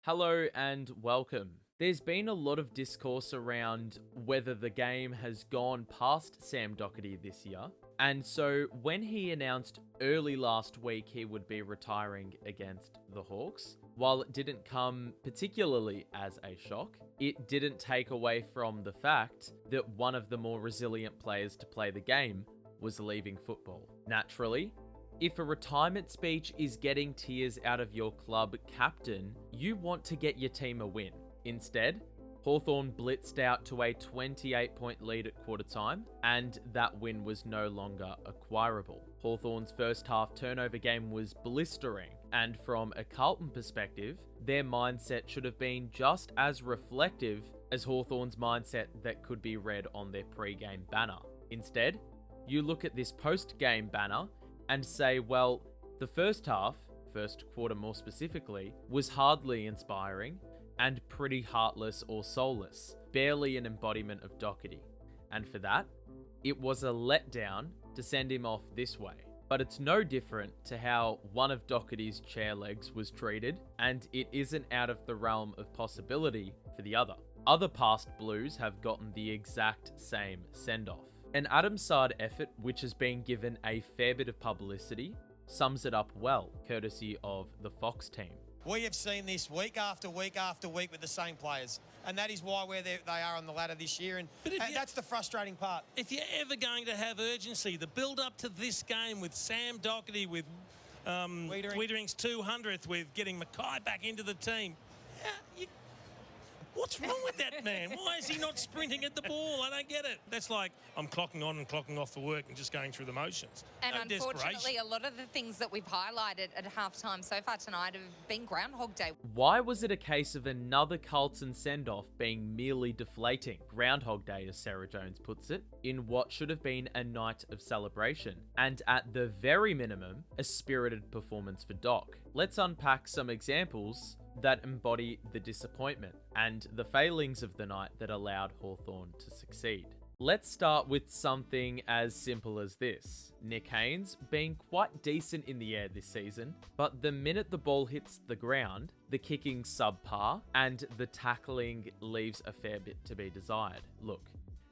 Hello and welcome. There's been a lot of discourse around whether the game has gone past Sam Docherty this year. And so when he announced early last week he would be retiring against the Hawks, while it didn't come particularly as a shock, it didn't take away from the fact that one of the more resilient players to play the game was leaving football. Naturally, if a retirement speech is getting tears out of your club captain, you want to get your team a win. Instead, Hawthorn blitzed out to a 28-point lead at quarter time, and that win was no longer acquirable. Hawthorn's first half turnover game was blistering, and from a Carlton perspective, their mindset should have been just as reflective as Hawthorn's mindset that could be read on their pre-game banner. Instead, you look at this post-game banner and say, well, the first quarter more specifically, was hardly inspiring and pretty heartless or soulless, barely an embodiment of Docherty. And for that, it was a letdown to send him off this way. But it's no different to how one of Docherty's chair legs was treated, and it isn't out of the realm of possibility for the other. Other past Blues have gotten the exact same send-off. An Adam Sard effort, which has been given a fair bit of publicity, sums it up well, courtesy of the Fox team. We have seen this week after week after week with the same players, and that is why they are on the ladder this year, and that's the frustrating part. If you're ever going to have urgency, the build-up to this game with Sam Docherty, with Wiedering's 200th, with getting Mackay back into the team, what's wrong with that man? Why is he not sprinting at the ball? I don't get it. That's like, I'm clocking on and clocking off for work and just going through the motions. And unfortunately, a lot of the things that we've highlighted at halftime so far tonight have been Groundhog Day. Why was it a case of another Carlton send-off being merely deflating, Groundhog Day as Sarah Jones puts it, in what should have been a night of celebration, and at the very minimum, a spirited performance for Doc? Let's unpack some examples that embody the disappointment and the failings of the night that allowed Hawthorn to succeed. Let's start with something as simple as this. Nick Haynes being quite decent in the air this season, but the minute the ball hits the ground, the kicking subpar and the tackling leaves a fair bit to be desired. Look,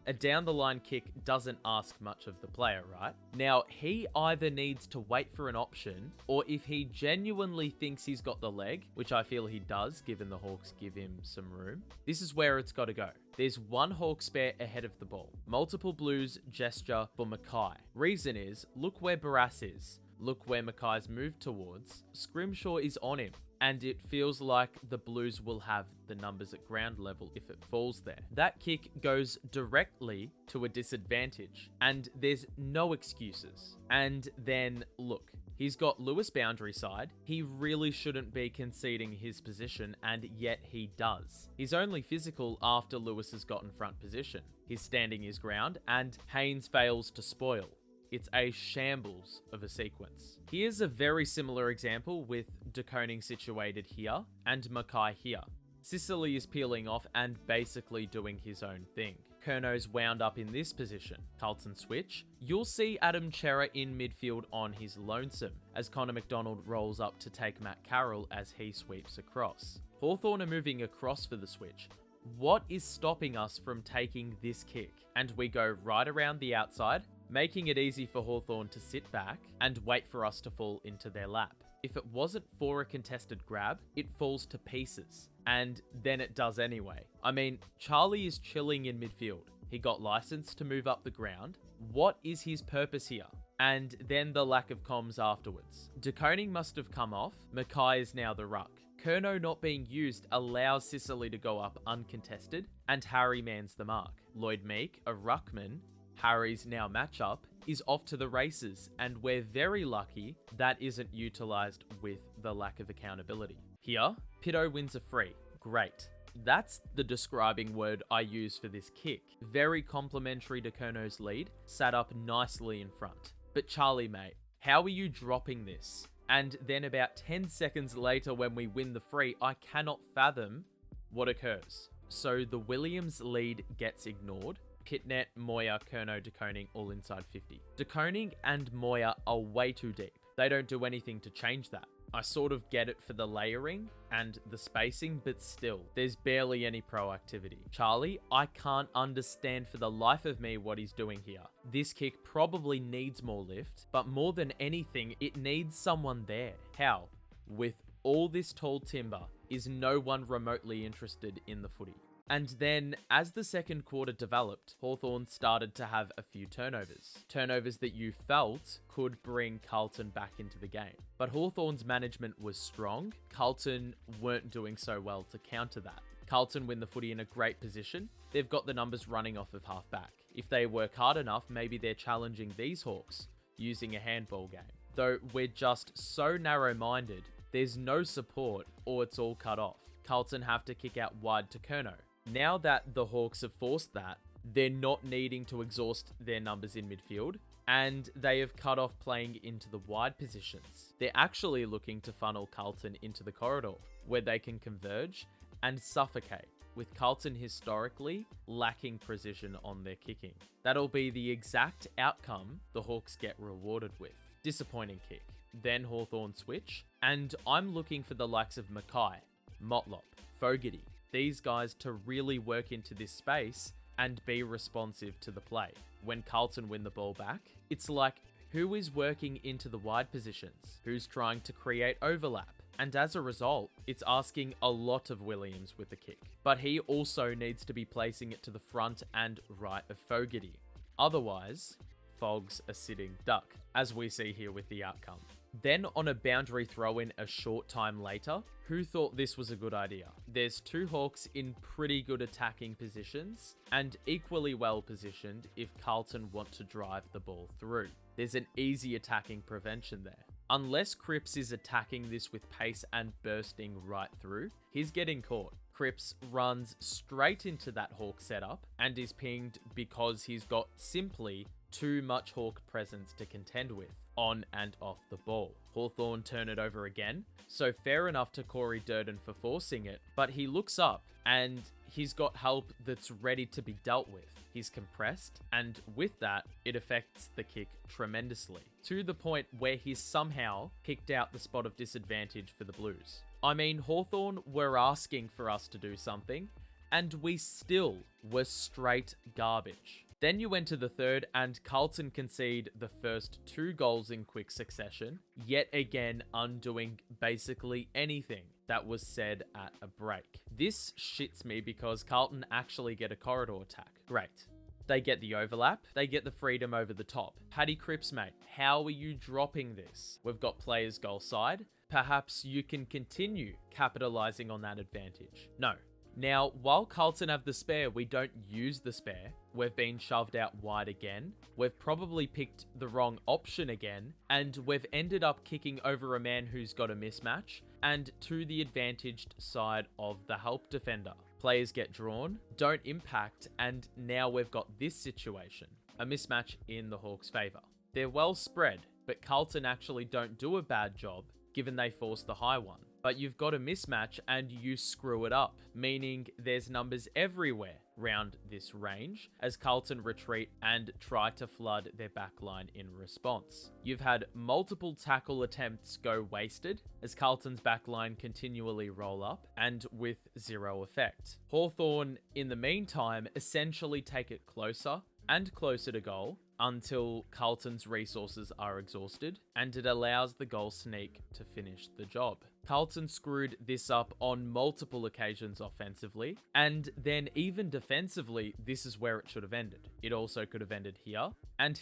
a down-the-line kick doesn't ask much of the player, right? Now, he either needs to wait for an option, or if he genuinely thinks he's got the leg, which I feel he does, given the Hawks give him some room, this is where it's got to go. There's one Hawk spare ahead of the ball. Multiple Blues gesture for Mackay. Reason is, look where Barras is. Look where Mackay's moved towards. Scrimshaw is on him, and it feels like the Blues will have the numbers at ground level if it falls there. That kick goes directly to a disadvantage, and there's no excuses. And then, look, he's got Lewis boundary side. He really shouldn't be conceding his position, and yet he does. He's only physical after Lewis has gotten front position. He's standing his ground, and Haynes fails to spoil. It's a shambles of a sequence. Here's a very similar example with De Koning situated here and Mackay here. Sicily is peeling off and basically doing his own thing. Curno's wound up in this position. Carlton switch. You'll see Adam Cerra in midfield on his lonesome as Connor McDonald rolls up to take Matt Carroll as he sweeps across. Hawthorn are moving across for the switch. What is stopping us from taking this kick? And we go right around the outside, making it easy for Hawthorn to sit back and wait for us to fall into their lap. If it wasn't for a contested grab, it falls to pieces. And then it does anyway. I mean, Charlie is chilling in midfield. He got licensed to move up the ground. What is his purpose here? And then the lack of comms afterwards. De Koning must have come off. Mackay is now the ruck. Curnow not being used allows Sicily to go up uncontested, and Harry mans the mark. Lloyd Meek, a ruckman, Harry's now matchup, is off to the races, and we're very lucky that isn't utilised with the lack of accountability. Here, Pitto wins a free. Great. That's the describing word I use for this kick. Very complimentary to Curnow's lead, sat up nicely in front. But Charlie, mate, how are you dropping this? And then about 10 seconds later when we win the free, I cannot fathom what occurs. So the Williams lead gets ignored. Pitnet, Moya, Curnow, De Koning all inside 50. De Koning and Moya are way too deep. They don't do anything to change that. I sort of get it for the layering and the spacing, but still, there's barely any proactivity. Charlie, I can't understand for the life of me what he's doing here. This kick probably needs more lift, but more than anything, it needs someone there. How? With all this tall timber, is no one remotely interested in the footy? And then, as the second quarter developed, Hawthorn started to have a few turnovers. Turnovers that you felt could bring Carlton back into the game. But Hawthorn's management was strong. Carlton weren't doing so well to counter that. Carlton win the footy in a great position. They've got the numbers running off of half-back. If they work hard enough, maybe they're challenging these Hawks using a handball game. Though we're just so narrow-minded, there's no support or it's all cut off. Carlton have to kick out wide to Curnow. Now that the Hawks have forced that, they're not needing to exhaust their numbers in midfield, and they have cut off playing into the wide positions. They're actually looking to funnel Carlton into the corridor, where they can converge and suffocate, with Carlton historically lacking precision on their kicking. That'll be the exact outcome the Hawks get rewarded with. Disappointing kick. Then Hawthorn switch, and I'm looking for the likes of Mackay, Motlop, Fogarty, these guys to really work into this space and be responsive to the play. When Carlton win the ball back, it's like, who is working into the wide positions? Who's trying to create overlap? And as a result, it's asking a lot of Williams with the kick. But he also needs to be placing it to the front and right of Fogarty. Otherwise, Fog's a sitting duck, as we see here with the outcome. Then on a boundary throw-in a short time later, who thought this was a good idea? There's two Hawks in pretty good attacking positions and equally well positioned if Carlton want to drive the ball through. There's an easy attacking prevention there. Unless Cripps is attacking this with pace and bursting right through, he's getting caught. Cripps runs straight into that Hawk setup and is pinged because he's got simply too much Hawk presence to contend with, on and off the ball. Hawthorn turn it over again, so fair enough to Corey Durden for forcing it, but he looks up and he's got help that's ready to be dealt with. He's compressed, and with that, it affects the kick tremendously, to the point where he's somehow kicked out the spot of disadvantage for the Blues. I mean, Hawthorn were asking for us to do something, and we still were straight garbage. Then you went to the third and Carlton concede the first 2 goals in quick succession, yet again undoing basically anything that was said at a break. This shits me because Carlton actually get a corridor attack. Great. They get the overlap, they get the freedom over the top. Paddy Cripps, mate, how are you dropping this? We've got players goal side. Perhaps you can continue capitalizing on that advantage. No. Now, while Carlton have the spare, we don't use the spare. We've been shoved out wide again. We've probably picked the wrong option again. And we've ended up kicking over a man who's got a mismatch and to the advantaged side of the help defender. Players get drawn, don't impact, and now we've got this situation. A mismatch in the Hawks' favour. They're well spread, but Carlton actually don't do a bad job given they force the high one. But you've got a mismatch and you screw it up, meaning there's numbers everywhere round this range as Carlton retreat and try to flood their backline in response. You've had multiple tackle attempts go wasted as Carlton's backline continually roll up and with zero effect. Hawthorn, in the meantime, essentially take it closer and closer to goal until Carlton's resources are exhausted, and it allows the goal sneak to finish the job. Carlton screwed this up on multiple occasions offensively, and then even defensively, this is where it should have ended. It also could have ended here, and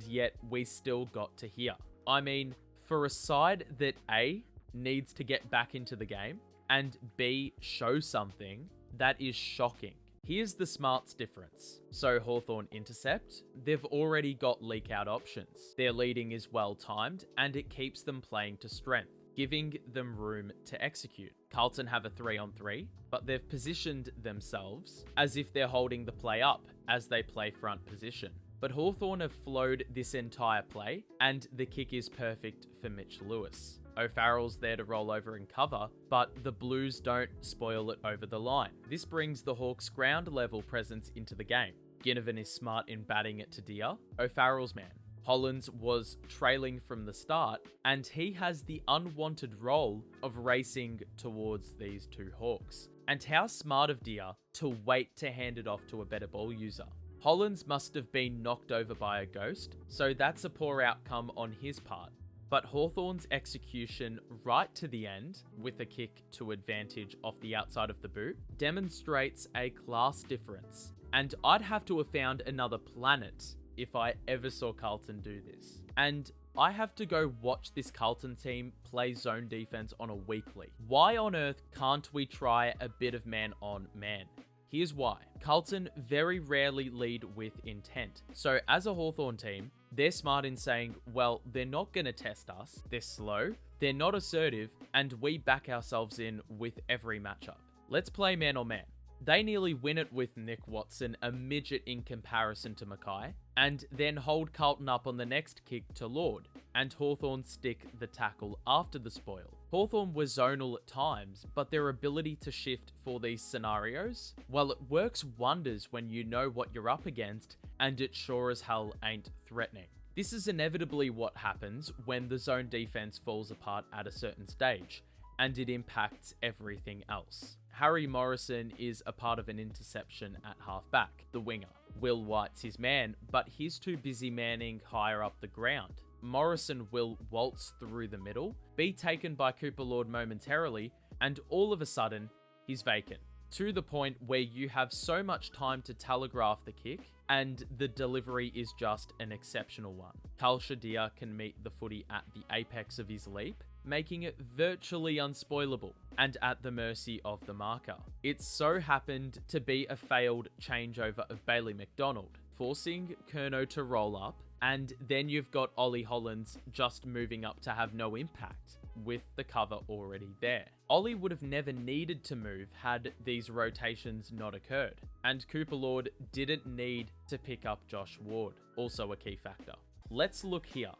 yet we still got to here. I mean, for a side that A, needs to get back into the game, and B, show something, that is shocking. Here's the smarts difference. So Hawthorn intercept, they've already got leak out options. Their leading is well timed and it keeps them playing to strength, giving them room to execute. Carlton have a 3-on-3, but they've positioned themselves as if they're holding the play up as they play front position. But Hawthorn have flowed this entire play and the kick is perfect for Mitch Lewis. O'Farrell's there to roll over and cover, but the Blues don't spoil it over the line. This brings the Hawks' ground level presence into the game. Ginnivan is smart in batting it to Dia. O'Farrell's man. Hollands was trailing from the start, and he has the unwanted role of racing towards these two hawks. And how smart of Deere to wait to hand it off to a better ball user. Hollands must have been knocked over by a ghost, so that's a poor outcome on his part. But Hawthorn's execution right to the end, with a kick to advantage off the outside of the boot, demonstrates a class difference. And I'd have to have found another planet if I ever saw Carlton do this. And I have to go watch this Carlton team play zone defense on a weekly. Why on earth can't we try a bit of man on man? Here's why. Carlton very rarely lead with intent. So as a Hawthorn team, they're smart in saying, well, they're not going to test us, they're slow, they're not assertive, and we back ourselves in with every matchup. Let's play man on man. They nearly win it with Nick Watson, a midget in comparison to Mackay, and then hold Carlton up on the next kick to Lord, and Hawthorn stick the tackle after the spoil. Hawthorn were zonal at times, but their ability to shift for these scenarios, well, it works wonders when you know what you're up against, and it sure as hell ain't threatening. This is inevitably what happens when the zone defense falls apart at a certain stage, and it impacts everything else. Harry Morrison is a part of an interception at halfback, the winger. Will White's his man, but he's too busy manning higher up the ground. Morrison will waltz through the middle, be taken by Cooper Lord momentarily, and all of a sudden, he's vacant. To the point where you have so much time to telegraph the kick, and the delivery is just an exceptional one. Carlton Blues can meet the footy at the apex of his leap, making it virtually unspoilable and at the mercy of the marker. It so happened to be a failed changeover of Bailey McDonald, forcing Curnow to roll up, and then you've got Ollie Hollands just moving up to have no impact, with the cover already there. Ollie would have never needed to move had these rotations not occurred, and Cooper Lord didn't need to pick up Josh Ward, also a key factor. Let's look here.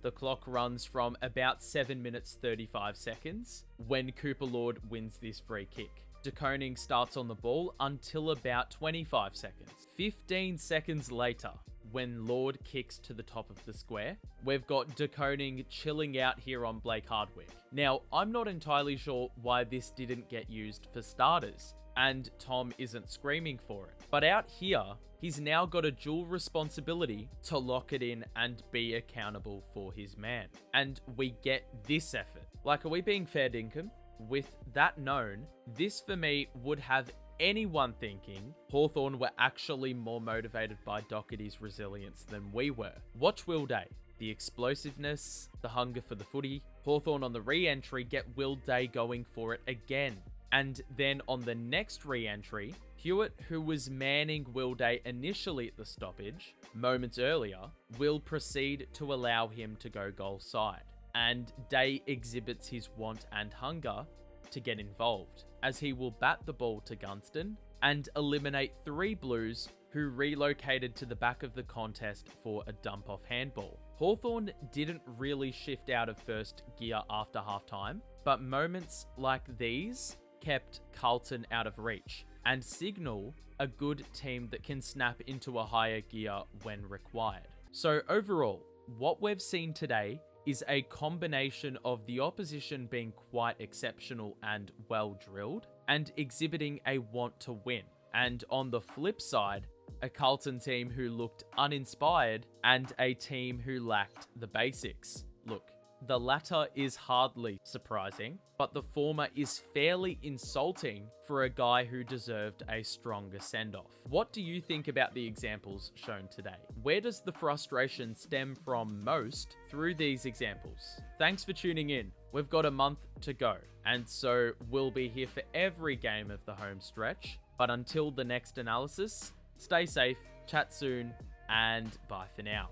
The clock runs from about 7 minutes 35 seconds when Cooper Lord wins this free kick. De Koning starts on the ball until about 25 seconds. 15 seconds later, when Lord kicks to the top of the square, we've got De Koning chilling out here on Blake Hardwick. Now, I'm not entirely sure why this didn't get used for starters, and Tom isn't screaming for it. But out here, he's now got a dual responsibility to lock it in and be accountable for his man. And we get this effort. Like, are we being fair, Dinkum? With that known, this for me would have anyone thinking Hawthorn were actually more motivated by Docherty's resilience than we were. Watch Will Day. The explosiveness, the hunger for the footy. Hawthorn on the re-entry get Will Day going for it again. And then on the next re-entry, Hewitt, who was manning Will Day initially at the stoppage, moments earlier, will proceed to allow him to go goal side. And Day exhibits his want and hunger to get involved, as he will bat the ball to Gunston and eliminate 3 Blues who relocated to the back of the contest for a dump-off handball. Hawthorn didn't really shift out of first gear after halftime, but moments like these kept Carlton out of reach and signal a good team that can snap into a higher gear when required. So overall, what we've seen today is a combination of the opposition being quite exceptional and well drilled and exhibiting a want to win. And on the flip side, a Carlton team who looked uninspired and a team who lacked the basics. Look, the latter is hardly surprising, but the former is fairly insulting for a guy who deserved a stronger send-off. What do you think about the examples shown today? Where does the frustration stem from most through these examples? Thanks for tuning in. We've got a month to go, and so we'll be here for every game of the home stretch. But until the next analysis, stay safe, chat soon, and bye for now.